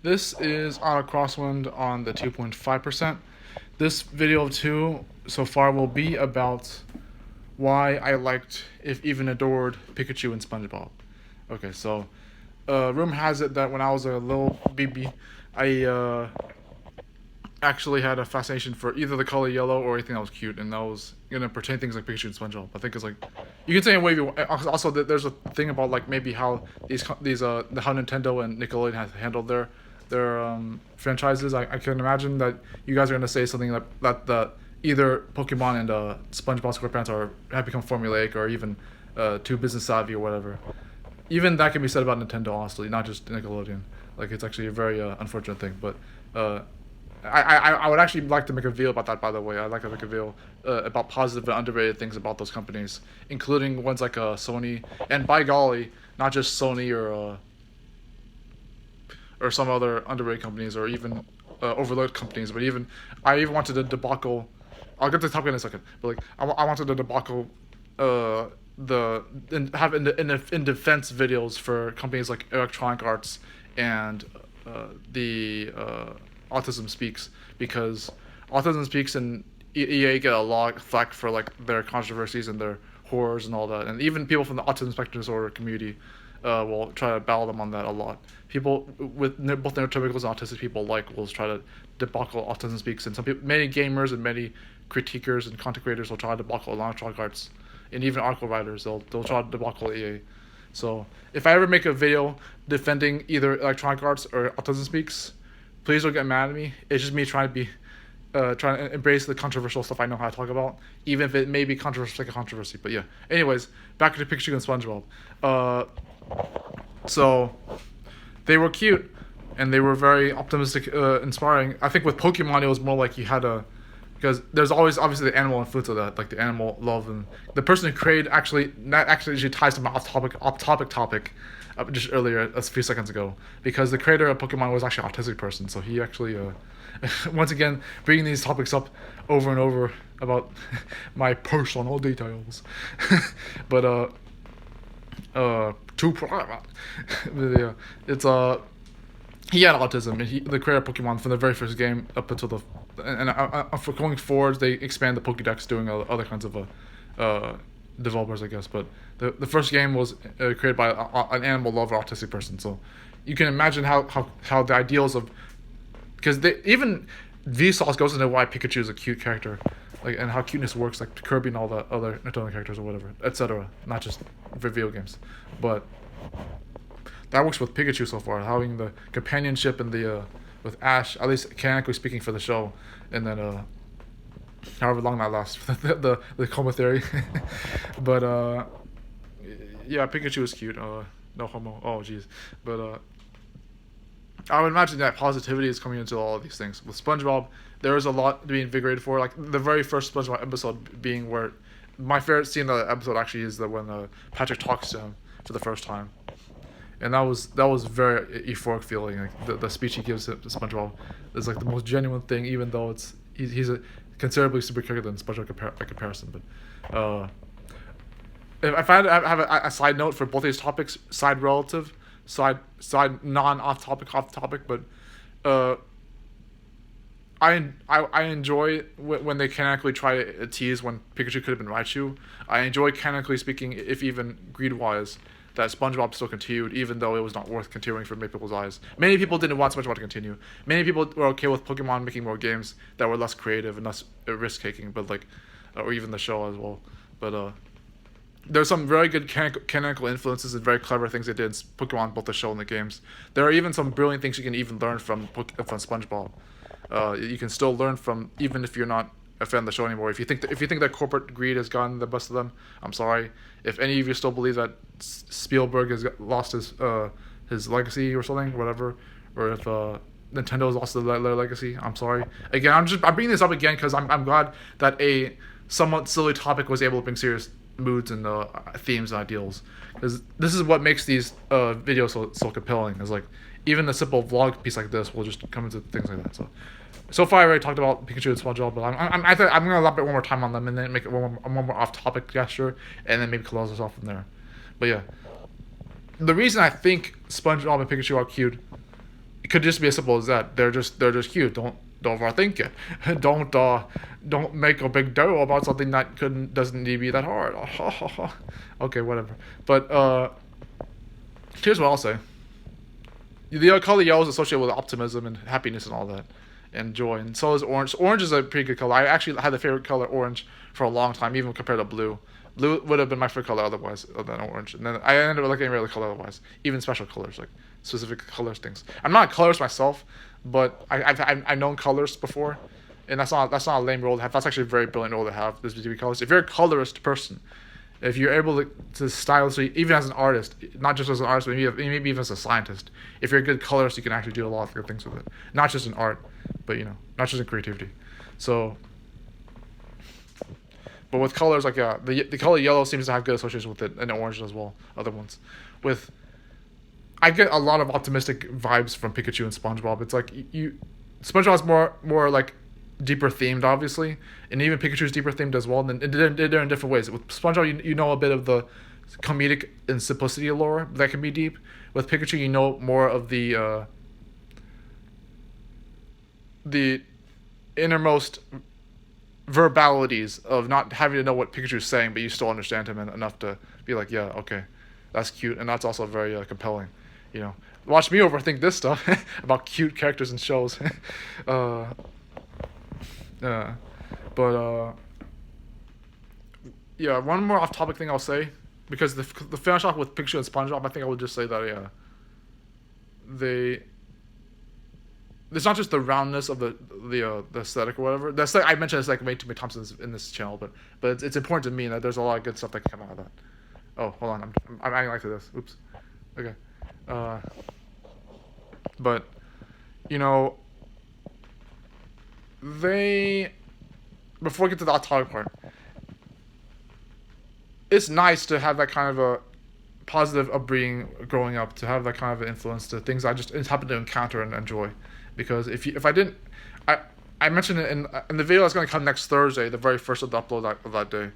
This is on a crosswind on the 2.5%. This video of 2 so far will be about why I liked, if even adored, Pikachu and SpongeBob. Okay, so rumor has it that when I was a little baby, I actually had a fascination for either the color yellow or anything that was cute, and that was gonna pertain things like Pikachu and SpongeBob. I think it's like you can say in a way. Also, there's a thing about like maybe how how Nintendo and Nickelodeon have handled their franchises. I can imagine that you guys are gonna say something like that either Pokemon and SpongeBob SquarePants have become formulaic or even too business savvy or whatever. Even that can be said about Nintendo, honestly, not just Nickelodeon. Like it's actually a very unfortunate thing, but. I would actually like to make a video about that, by the way. I'd like to make a video about positive and underrated things about those companies, including ones like Sony, and by golly, not just Sony or some other underrated companies or even overlooked companies, but I even wanted a debacle. I'll get to the topic in a second, but like I wanted a debacle in defense videos for companies like Electronic Arts and the Autism Speaks, because Autism Speaks and EA get a lot of flack for like their controversies and their horrors and all that, and even people from the autism spectrum disorder community will try to battle them on that a lot. People with both neurotypicals and autistic people alike will try to debacle Autism Speaks, and many gamers and many critiquers and content creators will try to debacle Electronic Arts, and even article writers they'll try to debacle EA. So if I ever make a video defending either Electronic Arts or Autism Speaks, please don't get mad at me. It's just me trying to embrace the controversial stuff I know how to talk about, even if it may be controversial, like a controversy. But yeah. Anyways, back to Pikachu and SpongeBob. So they were cute, and they were very optimistic, inspiring. I think with Pokemon, it was more like you had to, because there's always obviously the animal influence of that, like the animal love, and the person who created that actually ties to my off-topic just earlier, a few seconds ago, because the creator of Pokemon was actually an autistic person, so he actually, once again, bringing these topics up over and over about my personal details, but too private. Yeah, it's he had autism, and the creator of Pokemon from the very first game up until for going forward, they expand the Pokédex, doing other kinds of developers, I guess, but the first game was created by an animal lover autistic person, so you can imagine how the ideals of, because even Vsauce goes into why Pikachu is a cute character, like, and how cuteness works, like Kirby and all the other Nintendo characters or whatever, etc., not just for video games, but that works with Pikachu so far, having the companionship and the with Ash, at least canonically speaking, for the show, and then however long that lasts, the coma theory. But yeah, Pikachu is cute. No homo. Oh jeez. But I would imagine that positivity is coming into all of these things. With SpongeBob, there is a lot to be invigorated for. Like the very first SpongeBob episode being where my favorite scene of the episode actually is when Patrick talks to him for the first time. And that was very euphoric feeling. Like the speech he gives to SpongeBob is like the most genuine thing, even though he's a considerably superior character than SpongeBob by comparison. But if I had to have a side note for both these topics, side non off topic, but I enjoy when they canonically try to tease when Pikachu could have been Raichu. I enjoy canonically speaking, if even greed wise, that SpongeBob still continued, even though it was not worth continuing from many people's eyes. Many people didn't want SpongeBob to continue. Many people were okay with Pokemon making more games that were less creative and less risk-taking, but like, or even the show as well. But there's some very good canonical influences and very clever things they did in Pokemon, both the show and the games. There are even some brilliant things you can even learn from SpongeBob. You can still learn from, even if you're not a fan of the show anymore. If you think that corporate greed has gotten the best of them, I'm sorry. If any of you still believe that Spielberg has lost his legacy or something, whatever, or if Nintendo has lost their legacy, I'm sorry. Again, I'm bringing this up again because I'm glad that a somewhat silly topic was able to bring serious moods and themes and ideals, because this is what makes these videos so compelling. Is like even a simple vlog piece like this will just come into things like that. So far, I already talked about Pikachu and SpongeBob, but I'm going to elaborate one more time on them and then make it one more off-topic gesture, and then maybe close us off from there. But yeah, the reason I think SpongeBob and Pikachu are cute it could just be as simple as that. They're just cute. Don't overthink it. Don't make a big deal about something that doesn't need to be that hard. Okay, whatever. But here's what I'll say. The color yellow is associated with optimism and happiness and all that, and joy. And so is orange. Orange is a pretty good color. I actually had the favorite color orange for a long time, even compared to blue. Blue would have been my favorite color otherwise than orange. And then I ended up liking every other color otherwise, even special colors, like specific colors things. I'm not a colorist myself, but I've known colors before, and that's not a lame role to have. That's actually a very brilliant role to have. This specific colors. If you're a colorist person, if you're able to stylishly, even as an artist, not just as an artist, but maybe even as a scientist, if you're a good colorist, you can actually do a lot of good things with it. Not just in art, but not just in creativity. So, but with colors, like the color yellow seems to have good association with it, and orange as well. Other ones, I get a lot of optimistic vibes from Pikachu and SpongeBob. It's like SpongeBob's more like deeper themed, obviously, and even Pikachu's deeper themed as well. And they're in different ways. With SpongeBob, you know a bit of the comedic and simplicity lore that can be deep. With Pikachu, you know more of the innermost verbalities of not having to know what Pikachu's saying, but you still understand him enough to be like, yeah, okay, that's cute, and that's also very compelling. Watch me overthink this stuff about cute characters in shows. Yeah, one more off-topic thing I'll say, because the finish off with Pikachu and SpongeBob, I think I would just say that it's not just the roundness of the aesthetic or whatever. That's like I mentioned it's like way too many times in this channel, but it's important to me that there's a lot of good stuff that can come out of that. Oh, hold on, I'm adding like to this. Oops. Okay. But before we get to the off-topic part, it's nice to have that kind of a positive upbringing growing up, to have that kind of influence to things I just happen to encounter and enjoy. Because if I didn't, I mentioned it in the video that's going to come next Thursday, the very first of the upload of that day,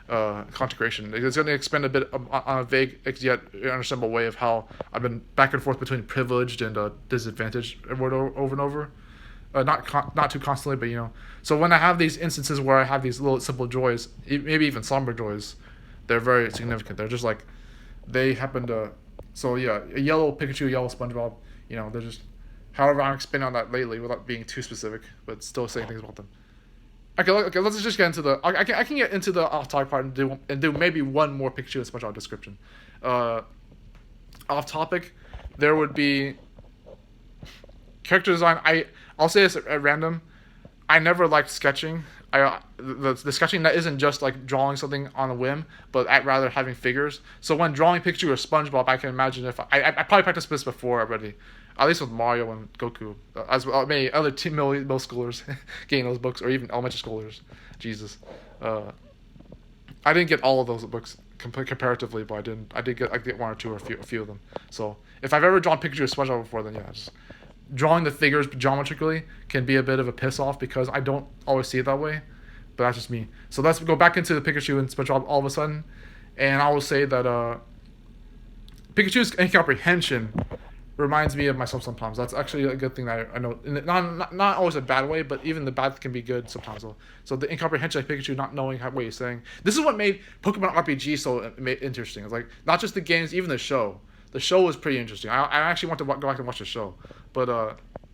content creation. It's going to expand a bit on a vague yet understandable way of how I've been back and forth between privileged and disadvantaged over and over. Not too constantly, but So when I have these instances where I have these little simple joys, maybe even somber joys, they're very significant. They're just like, they happen to. So yeah, a yellow Pikachu, yellow SpongeBob. They're just. However, I'm expanding on that lately without being too specific, but still saying things about them. Okay. Let's just get into the. I can get into the off-topic part and do maybe one more Pikachu and SpongeBob description. Off-topic, there would be character design. I'll say this at random. I never liked sketching. The sketching that isn't just like drawing something on a whim, but I'd rather having figures. So when drawing Pikachu or SpongeBob, I can imagine if I probably practiced this before already, at least with Mario and Goku, as well maybe other middle schoolers getting those books, or even elementary schoolers. Jesus, I didn't get all of those books comparatively, but I did get one or two or a few of them. So if I've ever drawn Pikachu or SpongeBob before, then yeah, just drawing the figures geometrically can be a bit of a piss off because I don't always see it that way, but that's just me. So let's go back into the Pikachu and SpongeBob all of a sudden, and I will say that Pikachu's incomprehension reminds me of myself sometimes. That's actually a good thing that I know. Not always a bad way, but even the bad can be good sometimes. So the incomprehension of Pikachu not knowing what he's saying. This is what made Pokemon RPG so interesting. It's like not just the games, even the show. The show was pretty interesting. I actually want to go back and watch the show, but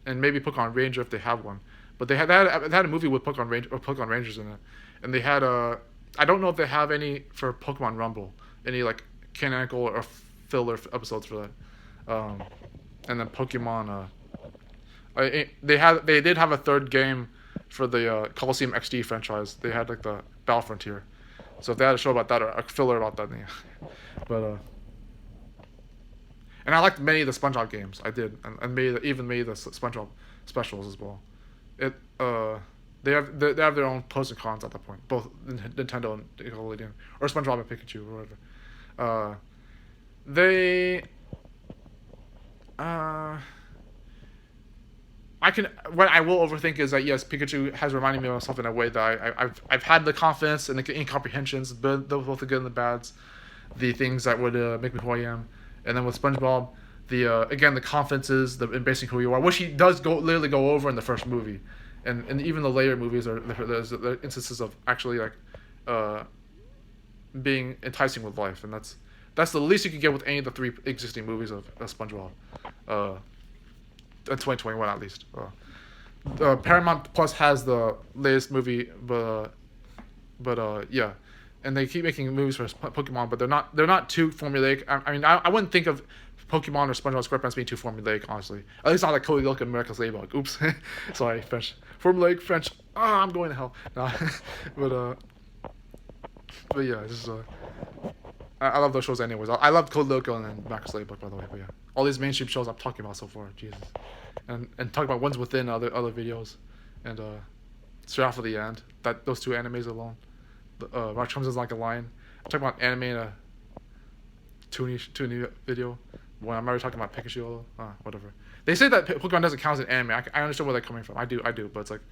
and maybe Pokemon Ranger if they have one. But they had a movie with Pokemon Rangers in it, and they had I don't know if they have any for Pokemon Rumble, any like canonical or filler episodes for that. And then Pokemon, they did have a third game for the Coliseum XD franchise. They had like the Battle Frontier, so if they had a show about that or a filler about that, then yeah. But and I liked many of the SpongeBob games. I did, and even many of the SpongeBob specials as well. They have their own pros and cons at that point, both Nintendo and Nickelodeon, or SpongeBob and Pikachu or whatever. What I will overthink is that yes, Pikachu has reminded me of myself in a way that I've had the confidence and the incomprehensions, both the good and the bads, the things that would make me who I am. And then with SpongeBob, again, the confidences, the embracing who you are, which he does literally go over in the first movie, and even the later movies there's instances of actually like being enticing with life, and that's the least you can get with any of the 3 existing movies of SpongeBob, in 2021 at least. Paramount Plus has the latest movie, but yeah, and they keep making movies for Pokemon, but they're not too formulaic. I mean, I wouldn't think of Pokemon or SpongeBob SquarePants being too formulaic, honestly. At least not like Cody Look and America's Ladybug. Oops, sorry, French. Formulaic French. I'm going to hell. No, but yeah, just I love those shows anyways. I love Code Lyrical and America's Ladybug, by the way. But yeah, all these mainstream shows I'm talking about so far, Jesus, and talking about ones within other videos, and straight off of the end, that those 2 animes alone. March comes as like a lion. I'm talking about anime in a Toonie video. When I'm already talking about Pikachu, whatever. They say that Pokemon doesn't count as an anime. I understand where they're coming from. I do, but it's like,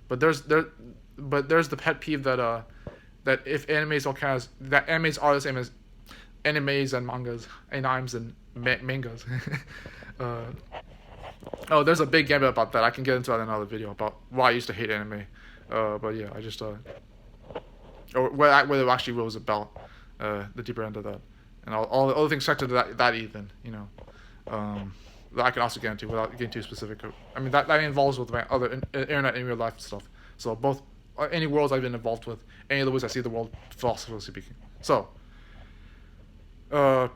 but there's the pet peeve that that if animes don't count as, that animes are the same as animes and mangas, animes and mangas. There's a big gambit about that. I can get into that in another video about why I used to hate anime. But yeah, I just or what it actually was about, the deeper end of that, and all the other things connected to that even, you know, that I can also get into without getting too specific. I mean, that involves with my other internet and real life stuff. So both any worlds I've been involved with, any of the ways I see the world, philosophically speaking. So, I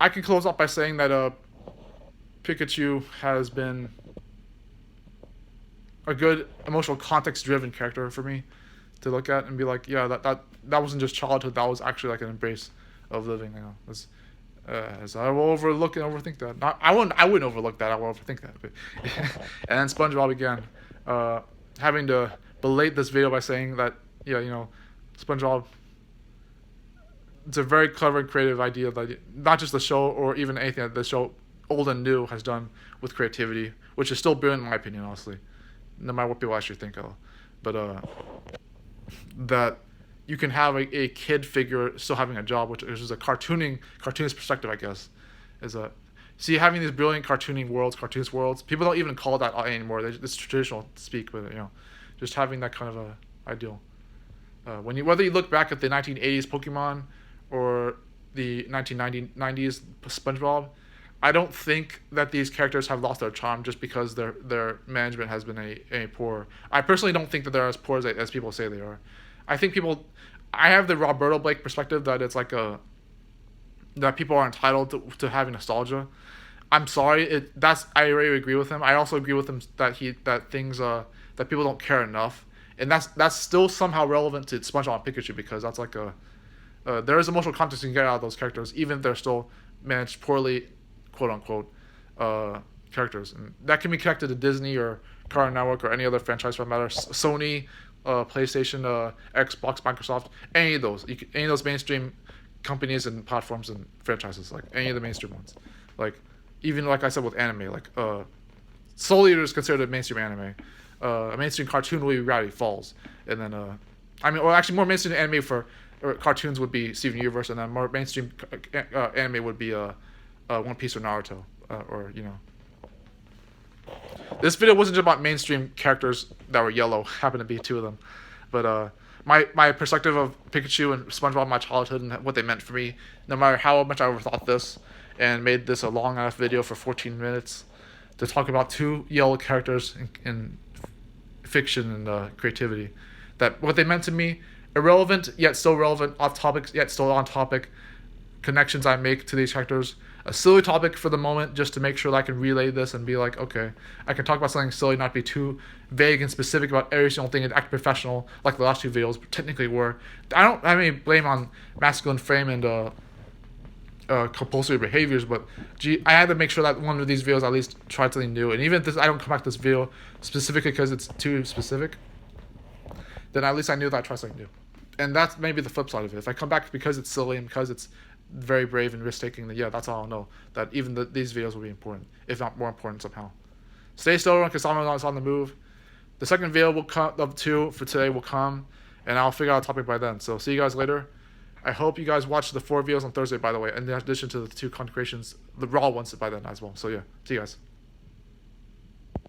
can close up by saying that Pikachu has been a good emotional context-driven character for me to look at and be like, yeah, that wasn't just childhood. That was actually like an embrace of living. You know, as I will overlook and overthink that. I wouldn't overlook that. I will overthink that. But and then SpongeBob again, having to belate this video by saying that, yeah, you know, SpongeBob. It's a very clever and creative idea that not just the show or even anything that the show, old and new, has done with creativity, which is still brilliant in my opinion, honestly, no matter what people actually think of. But that you can have a kid figure still having a job, which is a cartoonist perspective, I guess, is a see having these brilliant cartoonist worlds. People don't even call that anymore. It's traditional speak, but you know, just having that kind of a ideal. Whether you look back at the 1980s Pokemon or the 1990s SpongeBob, I don't think that these characters have lost their charm just because their management has been a poor. I personally don't think that they're as poor as people say they are. I think I have the Roberto Blake perspective that it's like that people are entitled to having nostalgia. I'm sorry, I already agree with him. I also agree with him that things that people don't care enough, and that's still somehow relevant to SpongeBob and Pikachu because that's like there is emotional context you can get out of those characters, even if they're still managed poorly, quote unquote, characters, and that can be connected to Disney or Cartoon Network or any other franchise for that matter, Sony, PlayStation, Xbox, Microsoft, any of those mainstream companies and platforms and franchises, like any of the mainstream ones, like even like I said with anime, like Soul Eater is considered a mainstream anime. A mainstream cartoon would be Gravity Falls, and then or actually more mainstream anime for cartoons would be Steven Universe, and then more mainstream anime would be One Piece or Naruto, or you know. This video wasn't just about mainstream characters that were yellow, happened to be 2 of them, but my perspective of Pikachu and SpongeBob in my childhood and what they meant for me, no matter how much I overthought this and made this a long enough video for 14 minutes to talk about 2 yellow characters in fiction and creativity, that what they meant to me, irrelevant yet still relevant, off topic yet still on topic, connections I make to these characters, a silly topic for the moment just to make sure that I can relay this and be like, okay, I can talk about something silly, not be too vague and specific about every single thing and act professional like the last 2 videos technically were. I don't have any blame on masculine frame and compulsory behaviors, but I had to make sure that one of these videos at least tried something new, and even if I don't come back to this video specifically because it's too specific, then at least I knew that I tried something new. And that's maybe the flip side of it. If I come back because it's silly and because it's very brave and risk-taking, then yeah, that's all I'll know. That even these videos will be important, if not more important somehow. Stay still, everyone, because Samuel is on the move. The second video will come, of 2 for today will come, and I'll figure out a topic by then. So see you guys later. I hope you guys watch the 4 videos on Thursday, by the way, in addition to the 2 content creations, the raw ones by then as well. So yeah, see you guys.